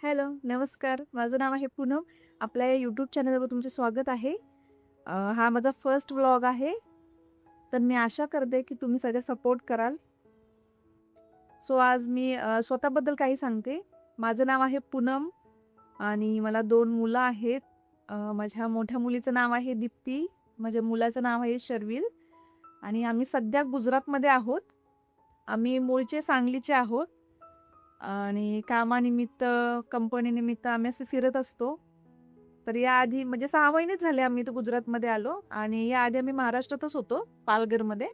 Hello, नमस्कार. माझं नाव आहे पूनम. आपल्या या यूट्यूब चॅनलवर तुमचे स्वागत आहे. हा माझा फर्स्ट व्लॉग आहे. तर मी आशा करते की तुम्ही सगळे सपोर्ट कराल. सो आज मी स्वतःबद्दल काही सांगते. माझं नाव आहे पूनम आणि मला 2 मुलं आहेत. माझ्या मोठ्या मुलीचं नाव आहे दीप्ती. माझ्या मुलाचं नाव आहे शर्विल आणि आम्ही सध्या गुजरातमध्ये आहोत. आम्ही मूळचे सांगलीचे आहोत. आणि कामानिमित्त, कंपनीनिमित्त आम्ही असे फिरत असतो. तर याआधी म्हणजे 6 महिनेच झाले आम्ही इथं गुजरातमध्ये आलो आणि याआधी आम्ही महाराष्ट्रातच होतो, पालघरमध्ये.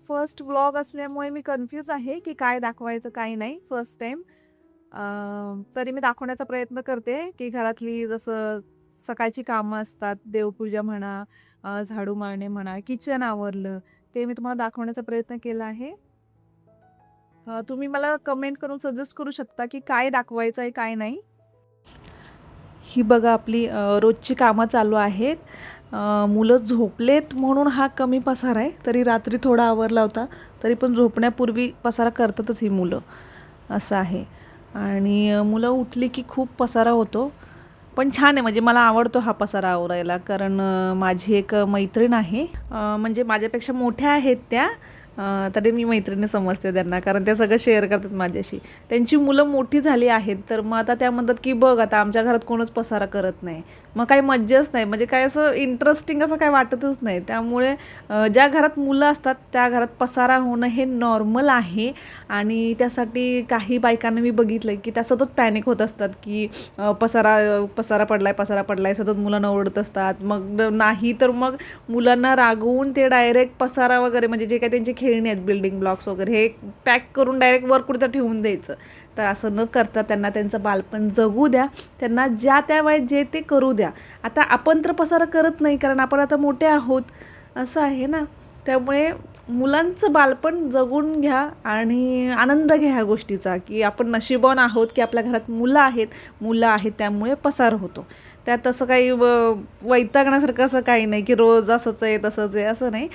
फर्स्ट व्लॉग असल्यामुळे मी कन्फ्यूज आहे, की काय दाखवायचं काय नाही फर्स्ट टाईम. तरी मी दाखवण्याचा प्रयत्न करते, की घरातली जसं सकाळची कामं असतात, देवपूजा म्हणा, झाडू मारणे म्हणा, किचन आवरलं, ते मी तुम्हाला दाखवण्याचा प्रयत्न केला आहे. तुम्ही मला कमेंट करून सजेस्ट करू शकता, की काय दाखवायचं आहे, काय नाही. ही बघा आपली रोजची कामं चालू आहेत. मुलं झोपलेत म्हणून हा कमी पसारा आहे. तरी रात्री थोडा आवरला होता. तरी पण झोपण्यापूर्वी पसारा करतातच ही मुलं, असं आहे. आणि मुलं उठली की खूप पसारा होतो. पण छान आहे म्हणजे मला आवडतो हा पसारा आवरायला कारण माझी एक मैत्रीण आहे. म्हणजे माझ्यापेक्षा मोठ्या आहेत त्या. तरी मी मैत्रिणी समजते त्यांना कारण त्या सगळं शेअर करतात माझ्याशी. त्यांची मुलं मोठी झाली आहेत तर मग आता त्या म्हणतात की बघ आता आमच्या घरात कोणच पसारा करत नाही. मग काही मज्जाच नाही म्हणजे काय असं इंटरेस्टिंग असं काय वाटतच नाही. त्यामुळे ज्या घरात मुलं असतात त्या घरात पसारा होणं हे नॉर्मल आहे. आणि त्यासाठी काही बायकांना मी बघितलं की त्या सतत पॅनिक होत असतात की पसारा पडलाय सतत मुलांना ओरडत असतात. मग नाही तर मग मुलांना रागवून ते डायरेक्ट पसारा वगैरे म्हणजे जे काही त्यांचे खेळणी आहेत बिल्डिंग ब्लॉक्स वगैरे हे पॅक करून डायरेक्ट वर कुठं ठेवून द्यायचं. तर असं न करता त्यांना त्यांचं बालपण जगू द्या. त्यांना ज्या त्या वयात जे ते करू द्या. आता आपण तर पसारा करत नाही कारण आपण आता मोठे आहोत असं आहे ना. त्यामुळे मुलांचं बालपण जगून घ्या आणि आनंद घ्या ह्या गोष्टीचा की आपण नशिबवान आहोत की आपल्या घरात मुलं आहेत त्यामुळे पसार होतो. त्यात असं काही वैतागण्यासारखं असं काही नाही की रोज असंच आहे तसंच आहे असं नाही.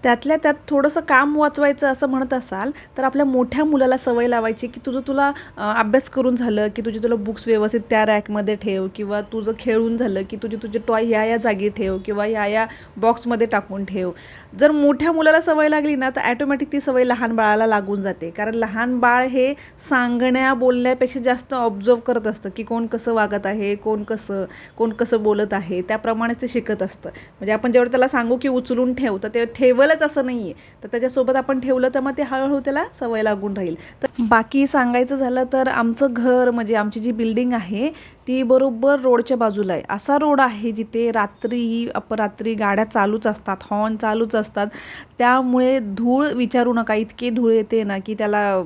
त्यातल्या त्यात थोडंसं काम वाचवायचं असं म्हणत असाल तर आपल्या मोठ्या मुलाला सवय लावायची की तुला अभ्यास करून झालं की तुला बुक्स व्यवस्थित त्या रॅकमध्ये ठेव किंवा तुझं खेळून झालं की तुझे टॉय या जागी ठेव किंवा या बॉक्समध्ये टाकून ठेव. जर मोठ्या मुलाला सवय लागली ना तर ॲटोमॅटिक ती सवय लहान बाळाला लागून जाते कारण लहान बाळ हे सांगण्या बोलण्यापेक्षा जास्त ऑब्झर्व करत असतं की कोण कसं वागत आहे कोण कसं बोलत आहे त्याप्रमाणेच ते शिकत असतं. म्हणजे आपण जेवढं त्याला सांगू की उचलून ठेव तर ते ठेवलंच असं नाही आहे. तर त्याच्यासोबत आपण ठेवलं तर मग ते हळूहळू त्याला सवय लागून राहील. तर बाकी सांगायचं झालं तर आमचं घर म्हणजे आमची जी बिल्डिंग आहे ती बरोबर रोडच्या बाजूला आहे. असा रोड आहे जिथे रात्रीही अपरात्री गाड्या चालूच असतात, हॉर्न चालूच असतात. त्यामुळे धूळ विचारू नका, इतकी धूळ येते ना की त्याला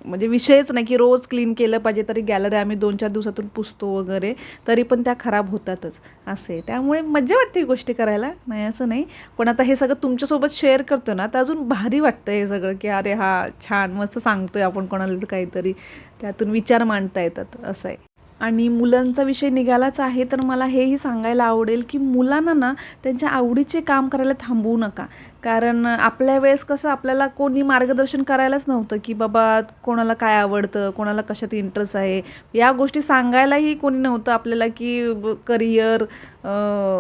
म्हणजे विषयच नाही की रोज क्लीन केलं पाहिजे. तरी गॅलरी आम्ही 2-4 दिवसातून पुसतो वगैरे तरी पण त्या खराब होतातच असे. त्यामुळे मज्जा वाटते ही गोष्टी करायला, नाही असं नाही. पण आता हे सगळं तुमच्यासोबत शेअर करतो ना तर अजून भारी वाटतं हे सगळं की अरे हा छान मस्त सांगतोय आपण कोणाला काहीतरी त्यातून विचार मांडता येतात असं आहे. आणि मुलांचा विषय निघालाच आहे तर मला हेही सांगायला आवडेल की मुलांना ना त्यांच्या आवडीचे काम करायला थांबवू नका. कारण आपल्या वेळेस कसं आपल्याला कोणी मार्गदर्शन करायलाच नव्हतं की बाबा कोणाला काय आवडतं, कोणाला कशात इंटरेस्ट आहे, या गोष्टी सांगायलाही कोणी नव्हतं आपल्याला की करिअर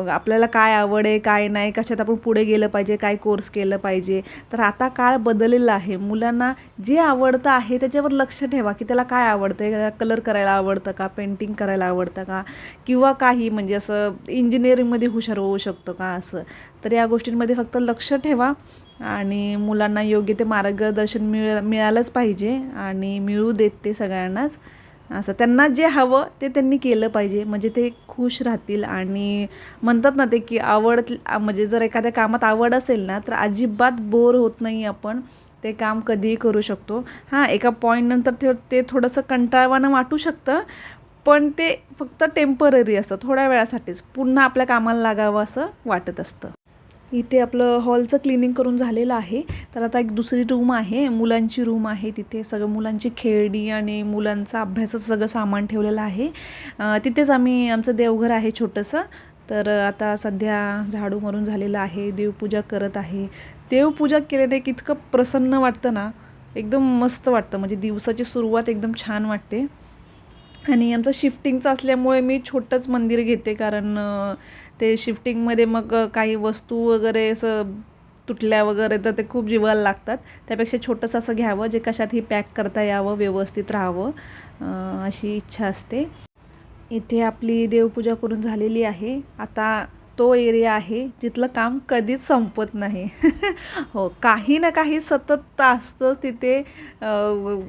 आपल्याला काय आवड आहे काय नाही, कशात आपण पुढे गेलं पाहिजे, काय कोर्स केलं पाहिजे. तर आता काळ बदललेला आहे. मुलांना जे आवडतं आहे त्याच्यावर लक्ष ठेवा की त्याला काय आवडतं आहे. कलर करायला आवडतं का, पेंटिंग करायला आवडतं का, किंवा काही म्हणजे असं इंजिनिअरिंगमध्ये हुशार होऊ शकतो का असं. तर या गोष्टींमध्ये फक्त लक्ष ठेवा आणि मुलांना योग्य ते मार्गदर्शन मिळालंच पाहिजे आणि मिळू देत ते सगळ्यांनाच. असं त्यांना जे हवं ते त्यांनी केलं पाहिजे म्हणजे ते खुश राहतील. आणि म्हणतात ना ते की म्हणजे जर एखाद्या कामात आवड असेल ना तर अजिबात बोर होत नाही आपण. ते काम कधीही करू शकतो. हां, एका पॉईंटनंतर ते थोडंसं कंटाळवाणं वाटू शकतं. पण ते फक्त टेम्पररी असतं, थोड्या वेळासाठीच. पुन्हा आपल्या कामाला लागावं असं वाटत असतं. इथे आपलं हॉलचं क्लिनिंग करून झालेलं आहे. तर आता एक दुसरी रूम आहे, मुलांची रूम आहे. तिथे सगळं मुलांची खेळणी आणि मुलांचा अभ्यासाचं सगळं सामान ठेवलेलं आहे. तिथेच आमचं देवघर आहे छोटंसं. तर आता सध्या झाडू मारून झालेलं आहे, देवपूजा करत आहे. देवपूजा केल्याने एक इतकं प्रसन्न वाटतं ना, एकदम मस्त वाटतं. म्हणजे दिवसाची सुरुवात एकदम छान वाटते. आणि आमचं शिफ्टिंगचं असल्यामुळे मी छोटंच मंदिर घेते, कारण ते शिफ्टिंगमध्ये मग काही वस्तू वगैरे असं तुटल्या वगैरे तर ते खूप जीवाला लागतात. त्यापेक्षा छोटंसं असं घ्यावं जे कशातही पॅक करता यावं, व्यवस्थित राहावं, अशी इच्छा असते. इथे आपली देवपूजा करून झालेली आहे. आता तो एरिया आहे जिथलं काम कधीच संपत नाही. हो, काही ना काही सतत असतंच तिथे.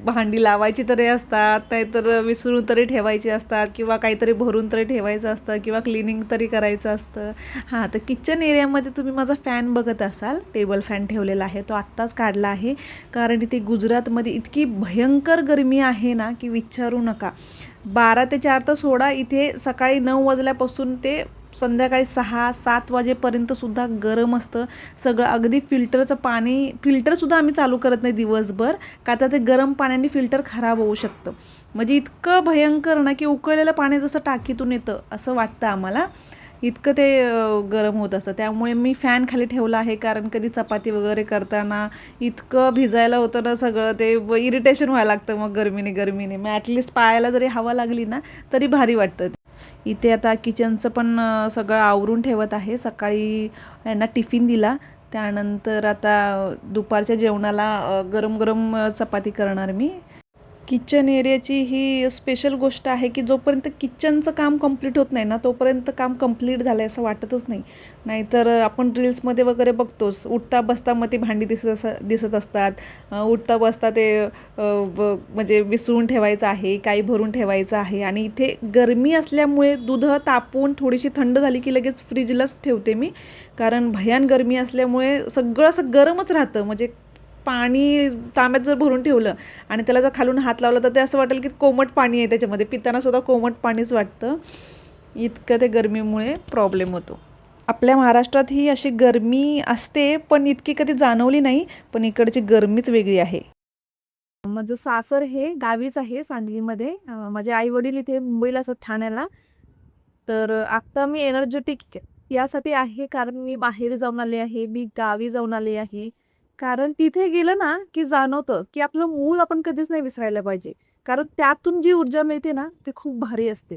भांडी लावायची तरी असतात, नाहीतर विसरून तरी ठेवायची असतात, किंवा काहीतरी भरून तरी ठेवायचं असतं, किंवा क्लिनिंग तरी करायचं असतं. हां, तर किचन एरियामध्ये तुम्ही माझा फॅन बघत असाल, टेबल फॅन ठेवलेला आहे, तो आत्ताच काढला आहे. कारण इथे गुजरातमध्ये इतकी भयंकर गरमी आहे ना की विचारू नका. 12 ते 4 तर सोडा, इथे सकाळी 9 वाजल्यापासून ते संध्याकाळी 6-7 वाजेपर्यंतसुद्धा गरम असतं सगळं. अगदी फिल्टरचं पाणी, फिल्टरसुद्धा आम्ही चालू करत नाही दिवसभर, का तर ते गरम पाण्याने फिल्टर खराब होऊ शकतं. म्हणजे इतकं भयंकर ना की उकळलेलं पाणी जसं टाकीतून येतं असं वाटतं आम्हाला, इतकं ते गरम होत असतं. त्यामुळे मी फॅन खाली ठेवला आहे, कारण कधी चपाती वगैरे करताना इतकं भिजायला होतं ना सगळं, ते इरिटेशन व्हायला लागतं मग गरमीने. मग ॲटलिस्ट पायाला जरी हवा लागली ना तरी भारी वाटतं. इथे आता किचनचं पण सगळं आवरून ठेवत आहे. सकाळी यांना टिफिन दिला, त्यानंतर आता दुपारच्या जेवणाला गरम गरम चपाती करणार मी. किचन एरियाची ही स्पेशल गोष्ट आहे की जोपर्यंत किचनचं काम कंप्लीट होत नाही ना तोपर्यंत काम कंप्लीट झालं आहे असं वाटतच नाही. नाहीतर आपण रील्समध्ये वगैरे बघतोच, उठता बसता मग ती भांडी दिसत असतात, उठता बसता ते म्हणजे विसरून ठेवायचं आहे, काही भरून ठेवायचं आहे. आणि इथे गरमी असल्यामुळे दूध तापवून थोडीशी थंड झाली की लगेच फ्रीजलाच ठेवते मी, कारण भयान गरमी असल्यामुळे सगळं असं गरमच राहतं. म्हणजे पाणी तांब्यात जर भरून ठेवलं आणि त्याला जर खालून हात लावला तर ते असं वाटेल की कोमट पाणी आहे त्याच्यामध्ये, पिताना सुद्धा कोमट पाणीच वाटतं. इतकं ते गरमीमुळे प्रॉब्लेम होतो. आपल्या महाराष्ट्रात ही अशी गरमी असते पण इतकी कधी जाणवली नाही, पण इकडची गरमीच वेगळी आहे. माझं सासर हे गावीच आहे सांगलीमध्ये. माझे आई वडील इथे मुंबईला असतात, ठाण्याला. तर आता मी एनर्जेटिक यासाठी आहे कारण मी बाहेर जाऊन आले आहे, मी गावी जाऊन आले आहे. कारण तिथे गेलं ना की जाणवतं की आपलं मूळ आपण कधीच नाही विसरायला पाहिजे, कारण त्यातून जी ऊर्जा मिळते ना ती खूप भारी असते.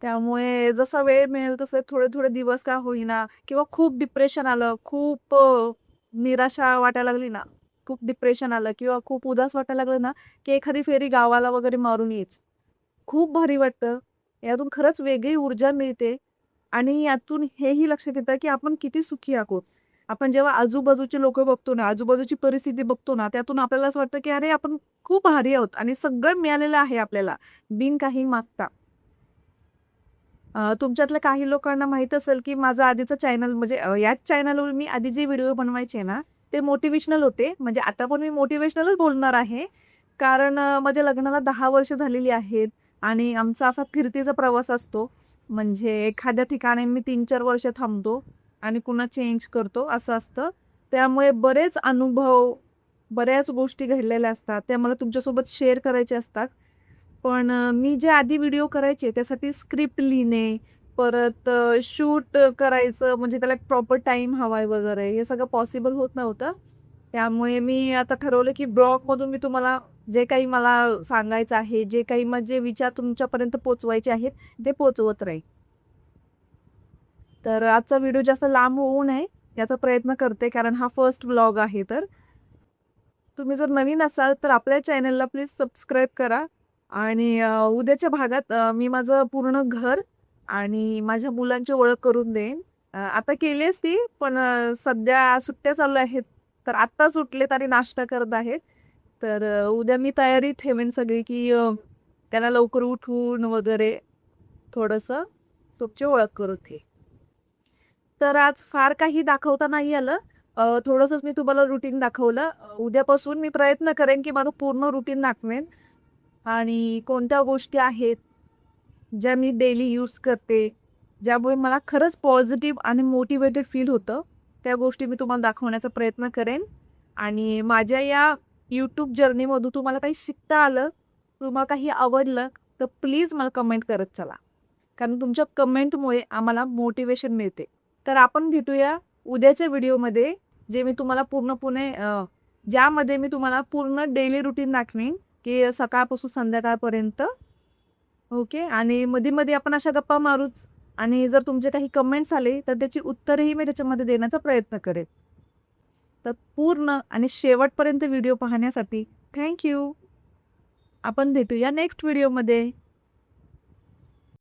त्यामुळे जसा वेळ मिळेल तसे थोडे थोडे दिवस का होईना, किंवा खूप डिप्रेशन आलं, खूप निराशा वाटायला लागली ना, खूप डिप्रेशन आलं किंवा खूप उदास वाटायला लागलं ना, की एखादी फेरी गावाला वगैरे मारून यायची. खूप भारी वाटतं. यातून खरंच वेगळी ऊर्जा मिळते. आणि यातून हेही लक्षात येतं की आपण किती सुखी आहोत. आपण जेव्हा आजूबाजूचे लोकं बघतो ना, आजूबाजूची परिस्थिती बघतो ना, त्यातून आपल्याला असं वाटतं की अरे आपण खूप भारी आहोत आणि सगळं मिळालेलं आहे आपल्याला, बिन काही मागता. तुमच्यातल्या काही लोकांना माहीत असेल की माझं आधीचं चॅनल, म्हणजे याच चॅनलवर मी आधी जे व्हिडिओ बनवायचे ना, ते मोटिव्हेशनल होते. म्हणजे आता पण मी मोटिव्हेशनलच बोलणार आहे. कारण माझ्या लग्नाला 10 वर्ष झालेली आहेत आणि आमचा असा फिरतीचा प्रवास असतो. म्हणजे एखाद्या ठिकाणी मी 3-4 वर्ष थांबतो आणि पुन्हा चेंज करतो, असं असतं. त्यामुळे बरेच अनुभव, बऱ्याच गोष्टी घडलेल्या असतात. त्या मला तुमच्यासोबत शेअर करायच्या असतात. पण मी जे आधी व्हिडिओ करायचे त्यासाठी स्क्रिप्ट लिहिणे, परत शूट करायचं, म्हणजे त्याला एक प्रॉपर टाईम हवा आहे वगैरे, हे सगळं पॉसिबल होत नव्हतं. त्यामुळे मी आता ठरवलं की ब्लॉगमधून मी तुम्हाला जे काही मला सांगायचं आहे, जे काही माझे विचार तुमच्यापर्यंत पोहोचवायचे आहेत, ते पोहोचवत राहील. तर आजचा व्हिडिओ जास्त लांब होऊ नये याचा प्रयत्न करते, कारण हा फर्स्ट व्लॉग आहे. तर तुम्ही जर नवीन असाल तर आपल्या चॅनलला प्लीज सबस्क्राईब करा. आणि उद्याच्या भागात मी माझं पूर्ण घर आणि माझ्या मुलांची ओळख करून देईन. आता केली असती, पण सध्या सुट्ट्या चालू आहेत. तर आत्ताच उठलेत आणि नाश्ता करत आहेत. तर उद्या मी तयारी ठेवेन सगळी, की त्यांना लवकर उठवून वगैरे थोडंसं तुमची ओळख करून देईन. तर आज फार काही दाखवता नाही आलं. थोडंसंच मी तुम्हाला रुटीन दाखवलं. उद्यापासून मी प्रयत्न करेन की माझं पूर्ण रुटीन दाखवेन. आणि कोणत्या गोष्टी आहेत, ज्या मी डेली यूज करते, ज्यामुळे मला खरंच पॉझिटिव्ह आणि मोटिवेटेड फील होतं, त्या गोष्टी मी तुम्हाला दाखवण्याचा प्रयत्न करेन. आणि माझ्या या यूट्यूब जर्नीमधून तुम्हाला काही शिकता आलं, तुम्हाला काही आवडलं, तर प्लीज मला कमेंट करत चला. कारण तुमच्या कमेंटमुळे आम्हाला मोटिवेशन मिळते. तर आपण भेटूया उद्याच्या व्हिडिओमध्ये, जे मी तुम्हाला ज्यामध्ये मी तुम्हाला पूर्ण डेली रुटीन दाखवीन. की सकाळपासून संध्याकाळपर्यंत. ओके. आणि मध्ये-मध्ये आपण अशा गप्पा मारूच आणि जर तुमचे काही कमेंट्स आले तर त्याची उत्तरही मी त्याच्यामध्ये देण्याचा प्रयत्न करेन. तर पूर्ण आणि शेवटपर्यंत व्हिडिओ पाहण्यासाठी थँक यू. आपण भेटूया नेक्स्ट व्हिडिओमध्ये.